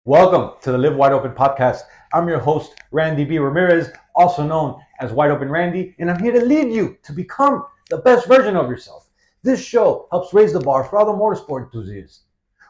Welcome to the Live Wide Open podcast. I'm your host, Randy B. Ramirez, also known as Wide Open Randy, and I'm here to lead you to become the best version of yourself. This show helps raise the bar for all the motorsport enthusiasts.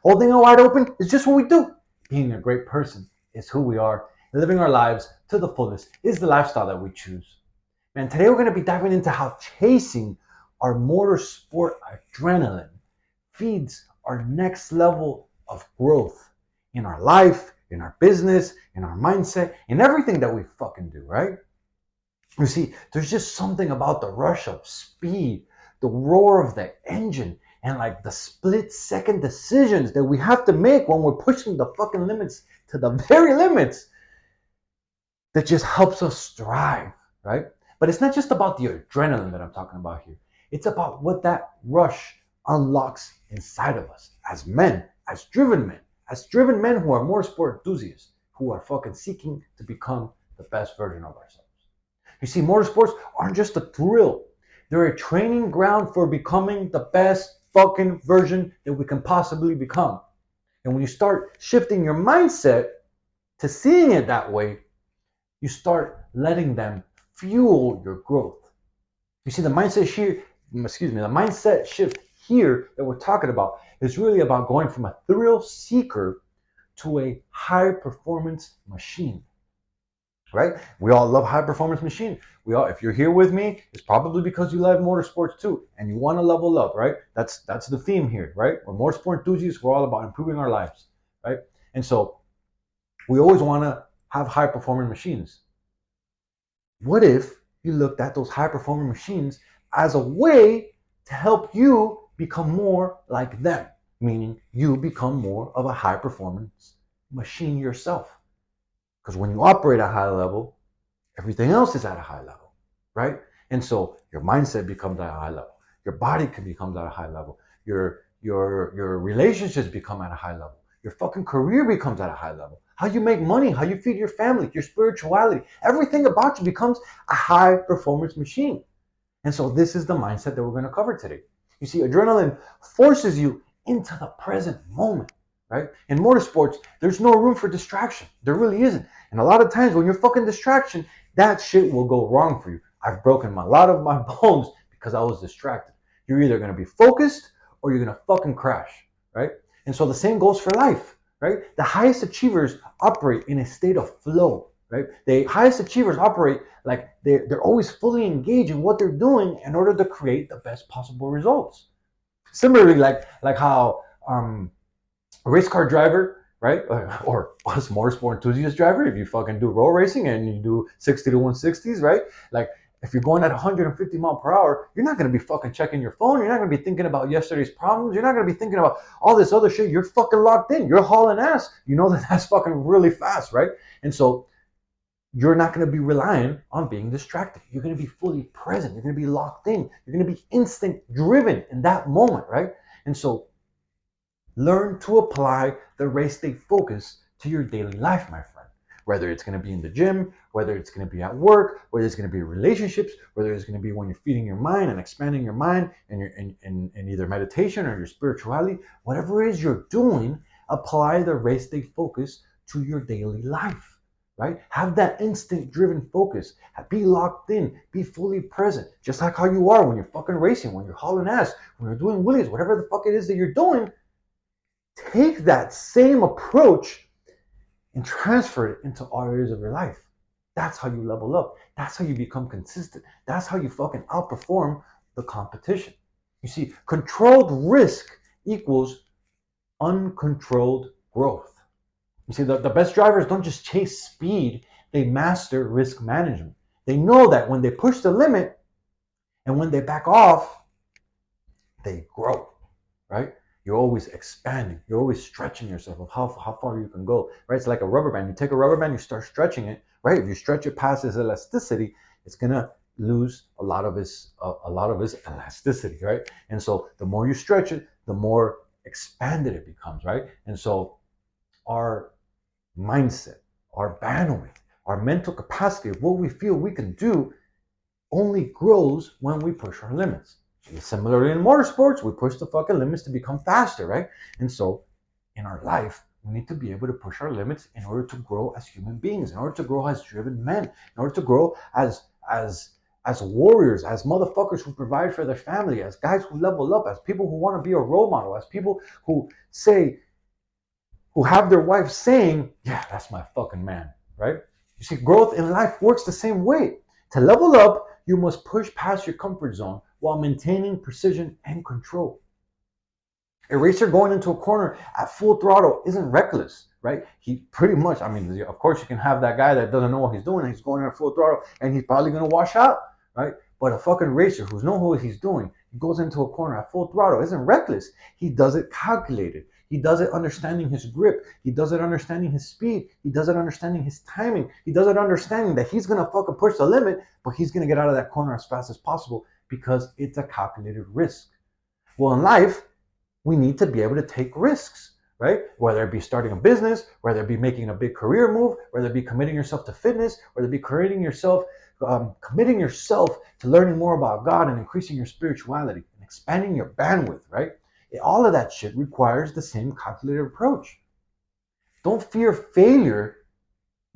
Holding it wide open is just what we do. Being a great person is who we are. Living our lives to the fullest is the lifestyle that we choose. And today we're going to be diving into how chasing our motorsport adrenaline feeds our next level of growth in our life, in our business, in our mindset, in everything that we fucking do, right? You see, there's just something about the rush of speed, the roar of the engine, and like the split second decisions that we have to make when we're pushing the fucking limits to the very limits that just helps us strive, right? But it's not just about the adrenaline that I'm talking about here. It's about what that rush unlocks inside of us as men, as driven men who are motorsport enthusiasts, who are fucking seeking to become the best version of ourselves. You see, motorsports aren't just a thrill. They're a training ground for becoming the best fucking version that we can possibly become. And when you start shifting your mindset to seeing it that way, you start letting them fuel your growth. You see, the mindset shift here that we're talking about is really about going from a thrill seeker to a high performance machine. Right? We all love high performance machine. If you're here with me, it's probably because you love motorsports too, and you want to level up, right? That's the theme here, right? We're motorsport enthusiasts. We're all about improving our lives, right? And so we always want to have high performing machines. What if you looked at those high performing machines as a way to help you become more like them, meaning you become more of a high performance machine yourself? Because when you operate at a high level, everything else is at a high level, right? And so your mindset becomes at a high level. Your body becomes at a high level. Your relationships become at a high level. Your fucking career becomes at a high level. How you make money, how you feed your family, your spirituality, everything about you becomes a high performance machine. And so this is the mindset that we're going to cover today. You see, adrenaline forces you into the present moment, right? In motorsports, there's no room for distraction. There really isn't. And a lot of times when you're fucking distraction, that shit will go wrong for you. I've broken a lot of my bones because I was distracted. You're either going to be focused or you're going to fucking crash, right? And so the same goes for life, right? The highest achievers operate in a state of flow, right? The highest achievers operate like they're always fully engaged in what they're doing in order to create the best possible results. Similarly, like how a race car driver, right, or us motorsport enthusiast driver, if you fucking do road racing and you do 60 to 160s, right, like if you're going at 150 mile per hour, you're not going to be fucking checking your phone. You're not going to be thinking about yesterday's problems. You're not going to be thinking about all this other shit. You're fucking locked in. You're hauling ass. You know that's fucking really fast, right? And so you're not going to be relying on being distracted. You're going to be fully present. You're going to be locked in. You're going to be instinct driven in that moment, right? And so learn to apply the race day focus to your daily life, my friend. Whether it's going to be in the gym, whether it's going to be at work, whether it's going to be relationships, whether it's going to be when you're feeding your mind and expanding your mind and you're in either meditation or your spirituality, whatever it is you're doing, apply the race day focus to your daily life. Right? Have that instinct driven focus. Be locked in. Be fully present. Just like how you are when you're fucking racing, when you're hauling ass, when you're doing wheelies, whatever the fuck it is that you're doing. Take that same approach and transfer it into all areas of your life. That's how you level up. That's how you become consistent. That's how you fucking outperform the competition. You see, controlled risk equals uncontrolled growth. You see, the best drivers don't just chase speed, they master risk management. They know that when they push the limit and when they back off, they grow, right? You're always expanding. You're always stretching yourself of how far you can go, right? It's like a rubber band. You take a rubber band, you start stretching it, right? If you stretch it past its elasticity, it's gonna lose a lot of its elasticity, right? And so the more you stretch it, the more expanded it becomes, right? And so our mindset, our bandwidth, our mental capacity of what we feel we can do only grows when we push our limits. Similarly in motorsports, we push the fucking limits to become faster, right? And so in our life, We need to be able to push our limits in order to grow as human beings, in order to grow as driven men, in order to grow as warriors, as motherfuckers who provide for their family, as guys who level up, as people who want to be a role model, as people who say, who have their wife saying, yeah, that's my fucking man, right? You see, growth in life works the same way. To level up, you must push past your comfort zone while maintaining precision and control. A racer going into a corner at full throttle isn't reckless, right? He pretty much, I mean, of course, you can have that guy that doesn't know what he's doing. He's going at full throttle and he's probably going to wash out, right? But a fucking racer who's know what he's doing, he goes into a corner at full throttle, isn't reckless. He does it calculated. He does it understanding his grip. He does it understanding his speed. He does it understanding his timing. He does it understanding that he's going to fucking push the limit, but he's going to get out of that corner as fast as possible because it's a calculated risk. Well, in life, we need to be able to take risks, right? Whether it be starting a business, whether it be making a big career move, whether it be committing yourself to fitness, whether it be committing yourself to learning more about God and increasing your spirituality and expanding your bandwidth, right? All of that shit requires the same calculated approach. Don't fear failure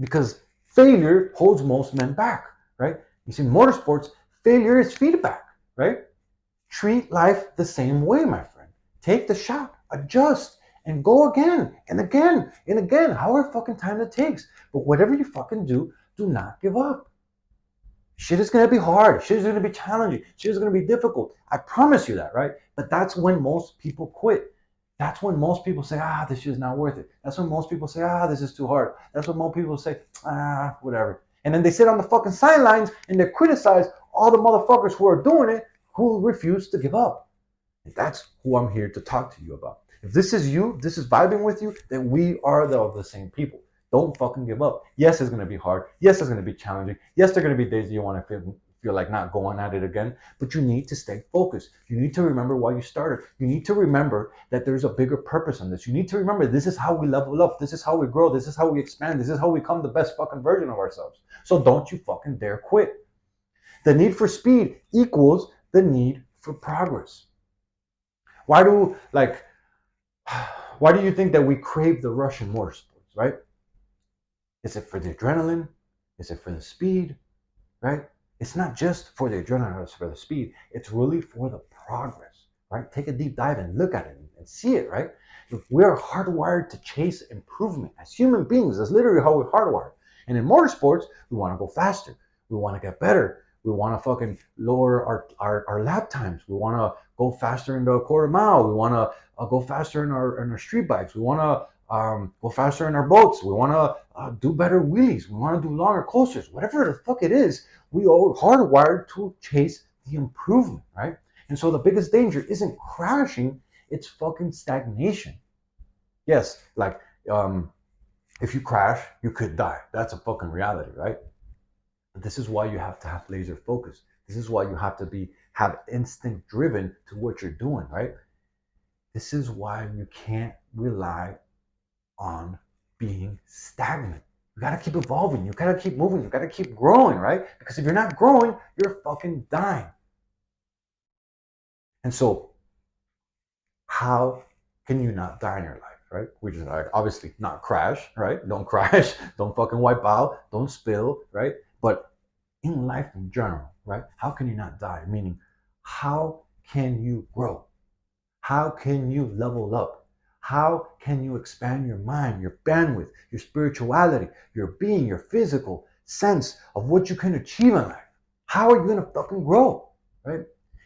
because failure holds most men back, right? You see, in motorsports, failure is feedback, right? Treat life the same way, my friend. Take the shot, adjust, and go again and again and again, however fucking time it takes. But whatever you fucking do not give up. Shit is gonna be hard. Shit is gonna be challenging. Shit is gonna be difficult. I promise you that, right? But that's when most people quit. That's when most people say, this shit is not worth it. That's when most people say, this is too hard. That's when most people say, whatever. And then they sit on the fucking sidelines and they criticize all the motherfuckers who are doing it who refuse to give up. And that's who I'm here to talk to you about. If this is you, this is vibing with you, then we are the same people. Don't fucking give up. Yes, it's going to be hard. Yes, it's going to be challenging. Yes, there are going to be days you want to feel like not going at it again, but you need to stay focused. You need to remember why you started. You need to remember that there's a bigger purpose on this. You need to remember this is how we level up. This is how we grow. This is how we expand. This is how we become the best fucking version of ourselves. So don't you fucking dare quit. The need for speed equals the need for progress. Why do you think that we crave the rush in motorsports, right? Is it for the adrenaline? Is it for the speed, right? It's not just for the adrenaline, it's for the speed. It's really for the progress, right? Take a deep dive and look at it and see it, right? We're hardwired to chase improvement. As human beings, that's literally how we're hardwired. And in motorsports, we want to go faster. We want to get better. We want to fucking lower our lap times. We want to go faster in the quarter mile. We want to go faster in our street bikes. We want to go faster in our boats. We want to do better wheelies. We want to do longer coasters. Whatever the fuck it is, we are hardwired to chase the improvement, right? And so the biggest danger isn't crashing, it's fucking stagnation. Yes, if you crash, you could die. That's a fucking reality, right? But this is why you have to have laser focus. This is why you have to have instinct driven to what you're doing, right? This is why you can't rely on being stagnant. You gotta keep evolving. You gotta keep moving. You gotta keep growing, right? Because if you're not growing, you're fucking dying. And so, how can you not die in your life, right? Which is like obviously not crash, right? Don't crash. Don't fucking wipe out. Don't spill, right? But in life in general, right? How can you not die? Meaning, how can you grow? How can you level up? How can you expand your mind, your bandwidth, your spirituality, your being, your physical sense of what you can achieve in life? How are you gonna fucking grow, right?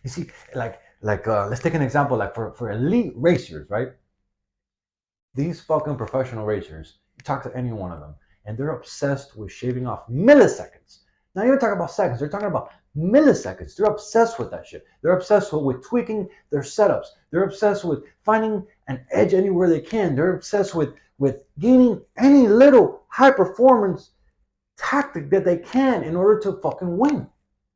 You see, let's take an example, like for elite racers, right? These fucking professional racers, you talk to any one of them, and they're obsessed with shaving off milliseconds. Not even talking about seconds, they're talking about milliseconds. They're obsessed with that shit. They're obsessed with tweaking their setups. They're obsessed with finding an edge anywhere they can. They're obsessed with gaining any little high performance tactic that they can in order to fucking win,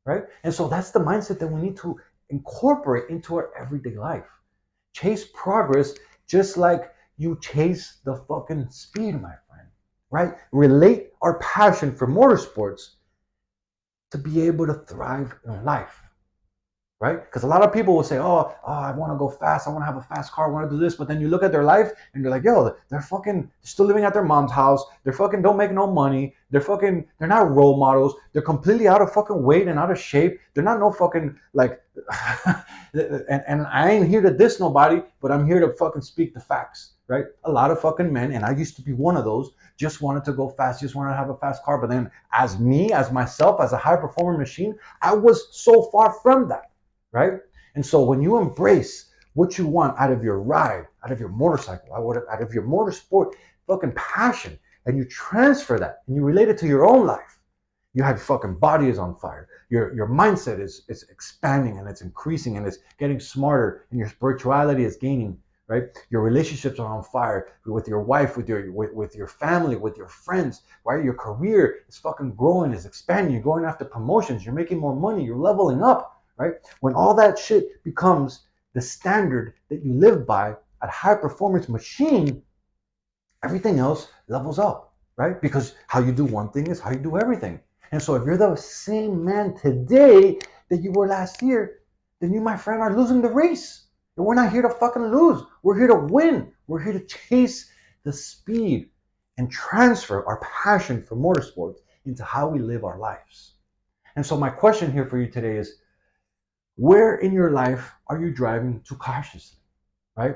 right? And so that's the mindset that we need to incorporate into our everyday life. Chase progress just like you chase the fucking speed, my friend, right? Relate our passion for motorsports to be able to thrive in life. right? Because a lot of people will say, oh, I want to go fast. I want to have a fast car. I want to do this. But then you look at their life and you're like, yo, they're fucking still living at their mom's house. They're fucking don't make no money. They're not role models. They're completely out of fucking weight and out of shape. They're not no fucking like, and I ain't here to diss nobody, but I'm here to fucking speak the facts, right? A lot of fucking men, and I used to be one of those, just wanted to go fast, just wanted to have a fast car. But then as me, as myself, as a high performing machine, I was so far from that, right? And so when you embrace what you want out of your ride, out of your motorcycle, out of your motorsport fucking passion, and you transfer that and you relate it to your own life, you have fucking body is on fire. Your mindset is expanding and it's increasing and it's getting smarter and your spirituality is gaining, right? Your relationships are on fire with your wife, with your family, with your friends, right? Your career is fucking growing, is expanding. You're going after promotions. You're making more money. You're leveling up, right? When all that shit becomes the standard that you live by at high performance machine, everything else levels up, right? Because how you do one thing is how you do everything. And so if you're the same man today that you were last year, then you, my friend, are losing the race. And we're not here to fucking lose. We're here to win. We're here to chase the speed and transfer our passion for motorsports into how we live our lives. And so my question here for you today is, where in your life are you driving too cautiously, right?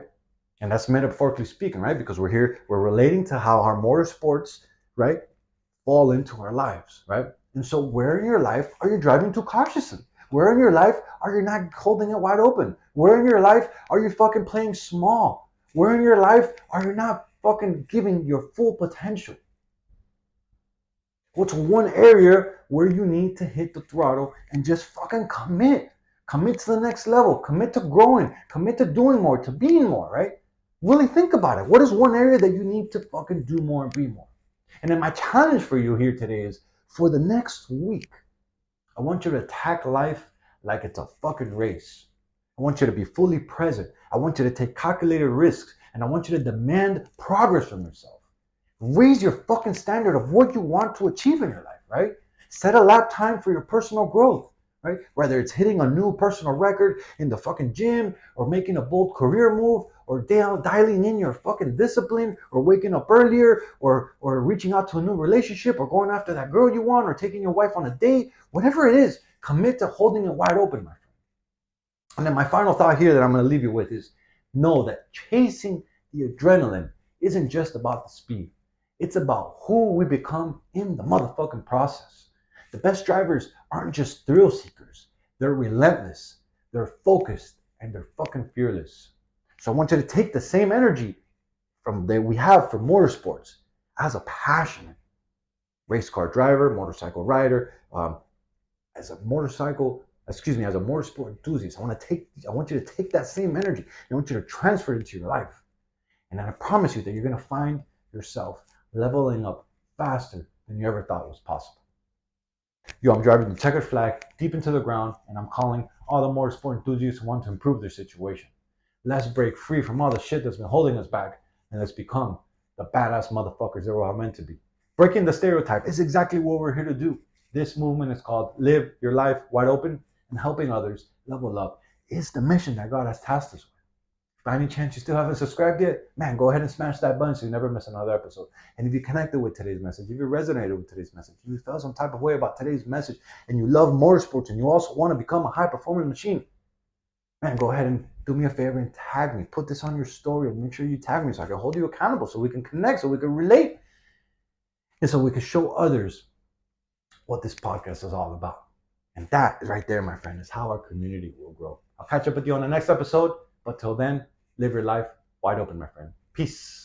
And that's metaphorically speaking, right? Because we're here, we're relating to how our motorsports, right, fall into our lives, right? And so where in your life are you driving too cautiously? Where in your life are you not holding it wide open? Where in your life are you fucking playing small? Where in your life are you not fucking giving your full potential? What's one area where you need to hit the throttle and just fucking commit? Commit to the next level. Commit to growing. Commit to doing more, to being more, right? Really think about it. What is one area that you need to fucking do more and be more? And then my challenge for you here today is, for the next week, I want you to attack life like it's a fucking race. I want you to be fully present. I want you to take calculated risks. And I want you to demand progress from yourself. Raise your fucking standard of what you want to achieve in your life, right? Set a lap time for your personal growth, right? Whether it's hitting a new personal record in the fucking gym, or making a bold career move, or dialing in your fucking discipline, or waking up earlier, or reaching out to a new relationship, or going after that girl you want, or taking your wife on a date, whatever it is, commit to holding it wide open, my friend. And then my final thought here that I'm going to leave you with is, know that chasing the adrenaline isn't just about the speed. It's about who we become in the motherfucking process. The best drivers aren't just thrill seekers. They're relentless, they're focused, and they're fucking fearless. So I want you to take the same energy from that we have for motorsports as a passionate race car driver, motorcycle rider, as a motorsport enthusiast. I want you to take that same energy. I want you to transfer it into your life. And I promise you that you're going to find yourself leveling up faster than you ever thought was possible. Yo, I'm driving the checkered flag deep into the ground, and I'm calling all the motorsport enthusiasts who want to improve their situation. Let's break free from all the shit that's been holding us back, and let's become the badass motherfuckers that we're meant to be. Breaking the stereotype is exactly what we're here to do. This movement is called Live Your Life Wide Open, and helping others level up is the mission that God has tasked us with. By any chance you still haven't subscribed yet, man, go ahead and smash that button so you never miss another episode. And if you connected with today's message, if you resonated with today's message, if you felt some type of way about today's message, and you love motorsports and you also want to become a high-performing machine, man, go ahead and do me a favor and tag me. Put this on your story and make sure you tag me so I can hold you accountable, so we can connect, so we can relate, and so we can show others what this podcast is all about. And that right there, my friend, is how our community will grow. I'll catch up with you on the next episode. But till then, live your life wide open, my friend. Peace.